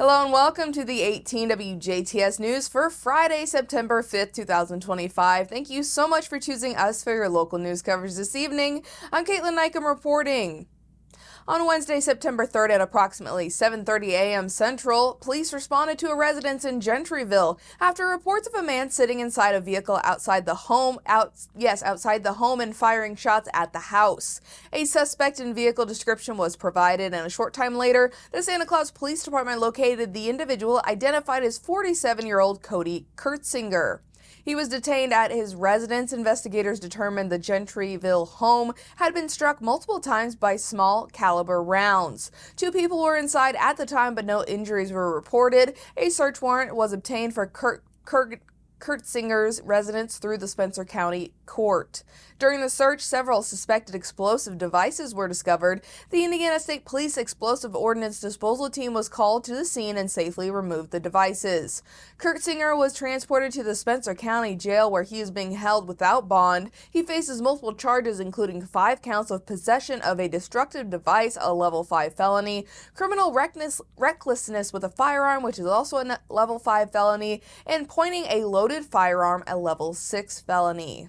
Hello and welcome to the 18 WJTS News for Friday, September 5th, 2025. Thank you so much for choosing us for your local news coverage this evening. I'm Kaitlyn Neukam reporting. On Wednesday, September 3rd at approximately 7:30 a.m. Central, police responded to a residence in Gentryville after reports of a man sitting inside a vehicle outside the home and firing shots at the house. A suspect and vehicle description was provided, and a short time later, the Santa Claus Police Department located the individual identified as 47-year-old Cody Kurtzinger. He was detained at his residence. Investigators determined the Gentryville home had been struck multiple times by small caliber rounds. 2 people were inside at the time, but no injuries were reported. A search warrant was obtained for Kurtzinger's residence through the Spencer County Court. During the search, several suspected explosive devices were discovered. The Indiana State Police Explosive Ordnance Disposal Team was called to the scene and safely removed the devices. Kurtzinger was transported to the Spencer County Jail, where he is being held without bond. He faces multiple charges, including 5 counts of possession of a destructive device, a level 5 felony, criminal recklessness with a firearm, which is also a level 5 felony, and pointing a loaded firearm, a level 6 felony.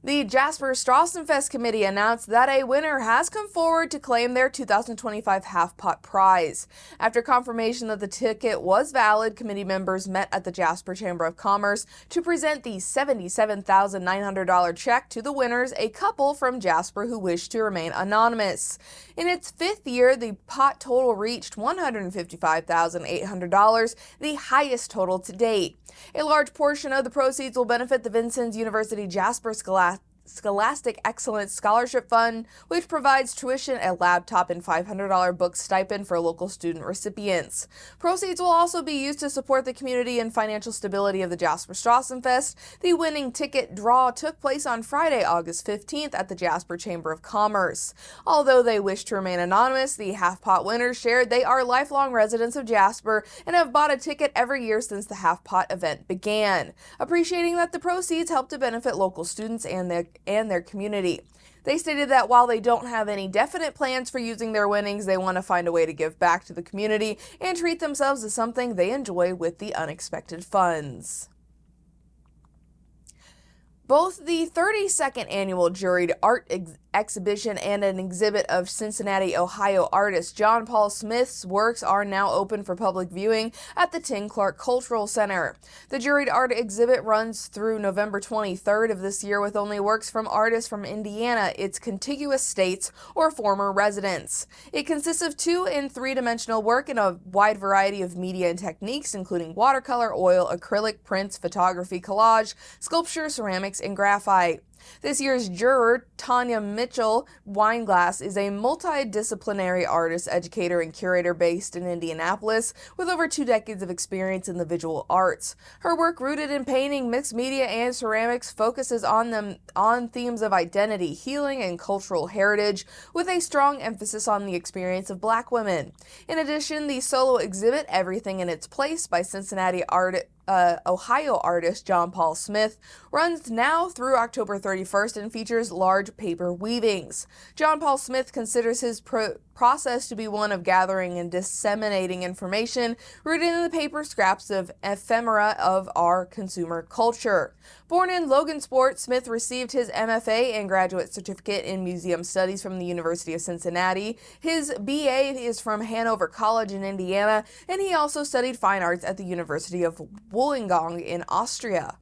The Jasper Strassenfest Committee announced that a winner has come forward to claim their 2025 half-pot prize. After confirmation that the ticket was valid, committee members met at the Jasper Chamber of Commerce to present the $77,900 check to the winners, a couple from Jasper who wished to remain anonymous. In its 5th year, the pot total reached $155,800, the highest total to date. A large portion of the proceeds will benefit the Vincennes University Jasper Scholastic Excellence Scholarship Fund, which provides tuition, a laptop, and $500 book stipend for local student recipients. Proceeds will also be used to support the community and financial stability of the Jasper Strassenfest. The winning ticket draw took place on Friday, August 15th at the Jasper Chamber of Commerce. Although they wish to remain anonymous, the half-pot winners shared they are lifelong residents of Jasper and have bought a ticket every year since the half-pot event began, appreciating that the proceeds help to benefit local students and their community. They stated that while they don't have any definite plans for using their winnings, they want to find a way to give back to the community and treat themselves to something they enjoy with the unexpected funds. Both the 32nd annual juried art exhibition and an exhibit of Cincinnati, Ohio artist John Paul Smith's works are now open for public viewing at the Tim Clark Cultural Center. The juried art exhibit runs through November 23rd of this year with only works from artists from Indiana, its contiguous states, or former residents. It consists of 2- and 3-dimensional work in a wide variety of media and techniques, including watercolor, oil, acrylic, prints, photography, collage, sculpture, ceramics, and graphite. This year's juror, Tanya Mitchell Wineglass, is a multidisciplinary artist, educator, and curator based in Indianapolis with over 2 decades of experience in the visual arts. Her work, rooted in painting, mixed media, and ceramics, focuses on themes of identity, healing, and cultural heritage, with a strong emphasis on the experience of Black women. In addition, the solo exhibit, Everything in Its Place by Cincinnati Ohio artist John Paul Smith, runs now through October 31st and features large paper weavings. John Paul Smith considers his process to be one of gathering and disseminating information rooted in the paper scraps of ephemera of our consumer culture. Born in Logansport, Smith received his MFA and graduate certificate in museum studies from the University of Cincinnati. His BA is from Hanover College in Indiana, and he also studied fine arts at the University of Wollongong in Austria.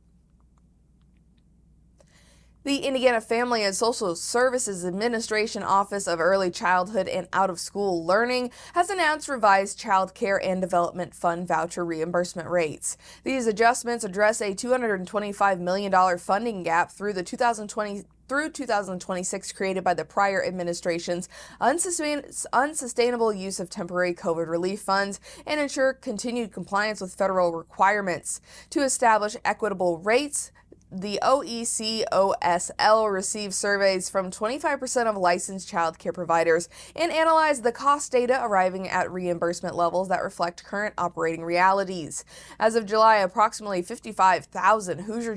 The Indiana Family and Social Services Administration Office of Early Childhood and Out-of-School Learning has announced revised Child Care and Development Fund voucher reimbursement rates. These adjustments address a $225 million funding gap through 2026 created by the prior administration's unsustainable use of temporary COVID relief funds and ensure continued compliance with federal requirements. To establish equitable rates, the OECOSL received surveys from 25% of licensed child care providers and analyzed the cost data, arriving at reimbursement levels that reflect current operating realities. As of July, approximately 55,000 Hoosier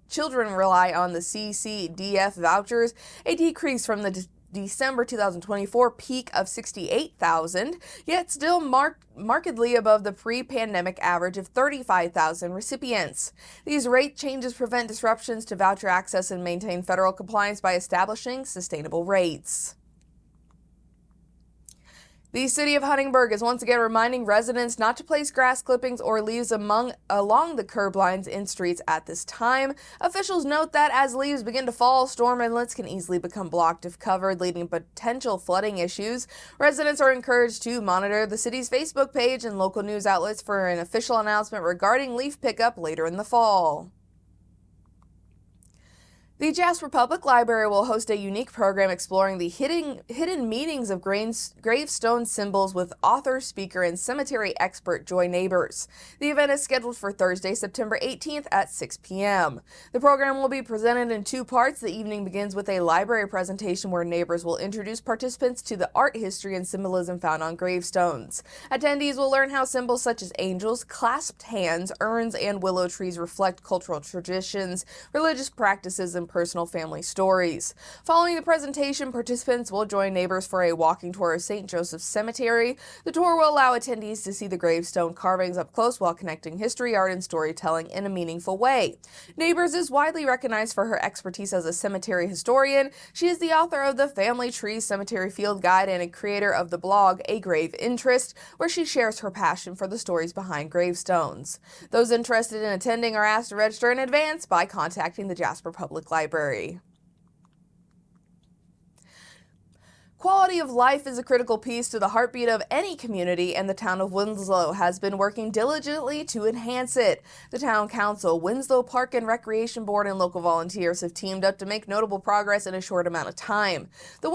children rely on the CCDF vouchers, a decrease from the December 2024 peak of 68,000, yet still markedly above the pre-pandemic average of 35,000 recipients. These rate changes prevent disruptions to voucher access and maintain federal compliance by establishing sustainable rates. The city of Huntingburg is once again reminding residents not to place grass clippings or leaves along the curb lines in streets at this time. Officials note that as leaves begin to fall, storm inlets can easily become blocked if covered, leading to potential flooding issues. Residents are encouraged to monitor the city's Facebook page and local news outlets for an official announcement regarding leaf pickup later in the fall. The Jasper Public Library will host a unique program exploring the hidden meanings of gravestone symbols with author, speaker, and cemetery expert Joy Neighbors. The event is scheduled for Thursday, September 18th at 6 p.m. The program will be presented in two parts. The evening begins with a library presentation where Neighbors will introduce participants to the art, history, and symbolism found on gravestones. Attendees will learn how symbols such as angels, clasped hands, urns, and willow trees reflect cultural traditions, religious practices, and personal family stories. Following the presentation, participants will join Neighbors for a walking tour of St. Joseph's Cemetery. The tour will allow attendees to see the gravestone carvings up close while connecting history, art, and storytelling in a meaningful way. Neighbors is widely recognized for her expertise as a cemetery historian. She is the author of the Family Tree Cemetery Field Guide and a creator of the blog A Grave Interest, where she shares her passion for the stories behind gravestones. Those interested in attending are asked to register in advance by contacting the Jasper Public Library. Quality of life is a critical piece to the heartbeat of any community, and the town of Winslow has been working diligently to enhance it. The town council, Winslow Park and Recreation Board, and local volunteers have teamed up to make notable progress in a short amount of time. The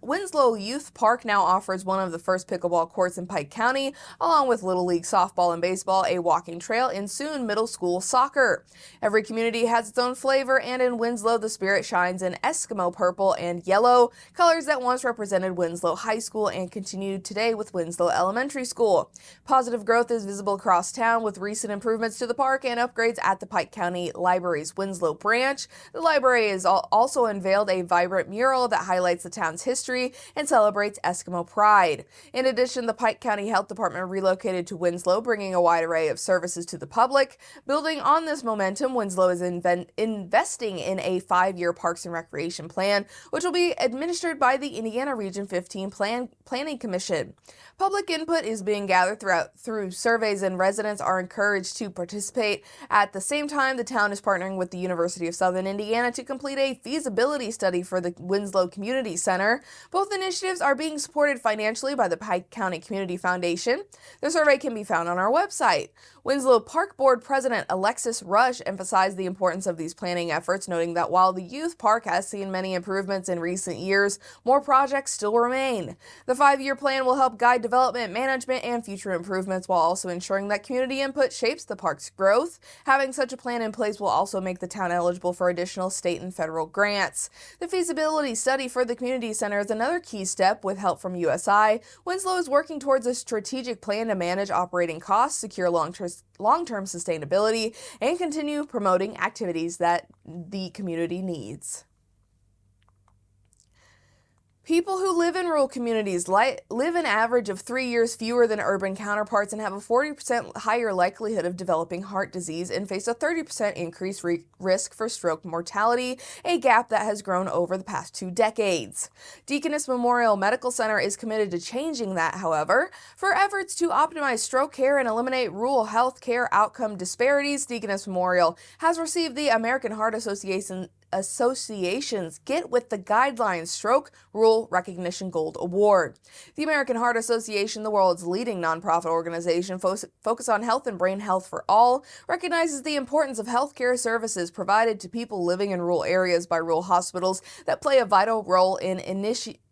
Winslow Youth Park now offers one of the first pickleball courts in Pike County, along with Little League softball and baseball, a walking trail, and soon middle school soccer. Every community has its own flavor, and in Winslow, the spirit shines in Eskimo purple and yellow, colors that once represented Winslow High School and continued today with Winslow Elementary School. Positive growth is visible across town with recent improvements to the park and upgrades at the Pike County Library's Winslow branch. The library has also unveiled a vibrant mural that highlights the town's history and celebrates Eskimo pride. In addition, the Pike County Health Department relocated to Winslow, bringing a wide array of services to the public. Building on this momentum, Winslow is investing in a 5-year Parks and Recreation plan, which will be administered by the Indiana Region 15 Planning Commission. Public input is being gathered through surveys, and residents are encouraged to participate. At the same time, the town is partnering with the University of Southern Indiana to complete a feasibility study for the Winslow Community Center. Both initiatives are being supported financially by the Pike County Community Foundation. The survey can be found on our website. Winslow Park Board President Alexis Rush emphasized the importance of these planning efforts, noting that while the youth park has seen many improvements in recent years, more projects still remain. The 5-year plan will help guide development, management, and future improvements while also ensuring that community input shapes the park's growth. Having such a plan in place will also make the town eligible for additional state and federal grants. The feasibility study for the community center is another key step. With help from USI, Winslow is working towards a strategic plan to manage operating costs, secure long-term sustainability, and continue promoting activities that the community needs. People who live in rural communities live an average of 3 years fewer than urban counterparts and have a 40% higher likelihood of developing heart disease and face a 30% increased risk for stroke mortality, a gap that has grown over the past 2 decades. Deaconess Memorial Medical Center is committed to changing that, however. For efforts to optimize stroke care and eliminate rural health care outcome disparities, Deaconess Memorial has received the American Heart Association's Get With the Guidelines Stroke Rural Recognition Gold Award. The American Heart Association, the world's leading nonprofit organization focused on health and brain health for all, recognizes the importance of healthcare services provided to people living in rural areas by rural hospitals that play a vital role in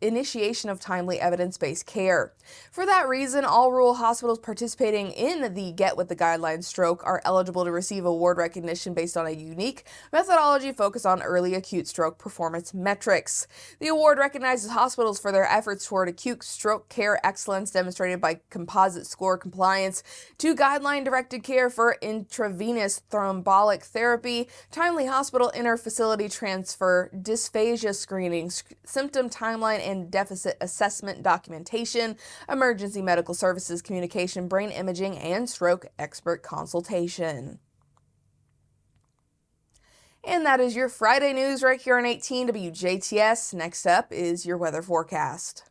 initiation of timely evidence-based care. For that reason, all rural hospitals participating in the Get With the Guidelines Stroke are eligible to receive award recognition based on a unique methodology focused on early acute stroke performance metrics. The award recognizes recognizes hospitals for their efforts toward acute stroke care excellence demonstrated by composite score compliance to guideline-directed care for intravenous thrombotic therapy, timely hospital inter-facility transfer, dysphagia screening, symptom timeline and deficit assessment documentation, emergency medical services communication, brain imaging, and stroke expert consultation. And that is your Friday news right here on 18 WJTS. Next up is your weather forecast.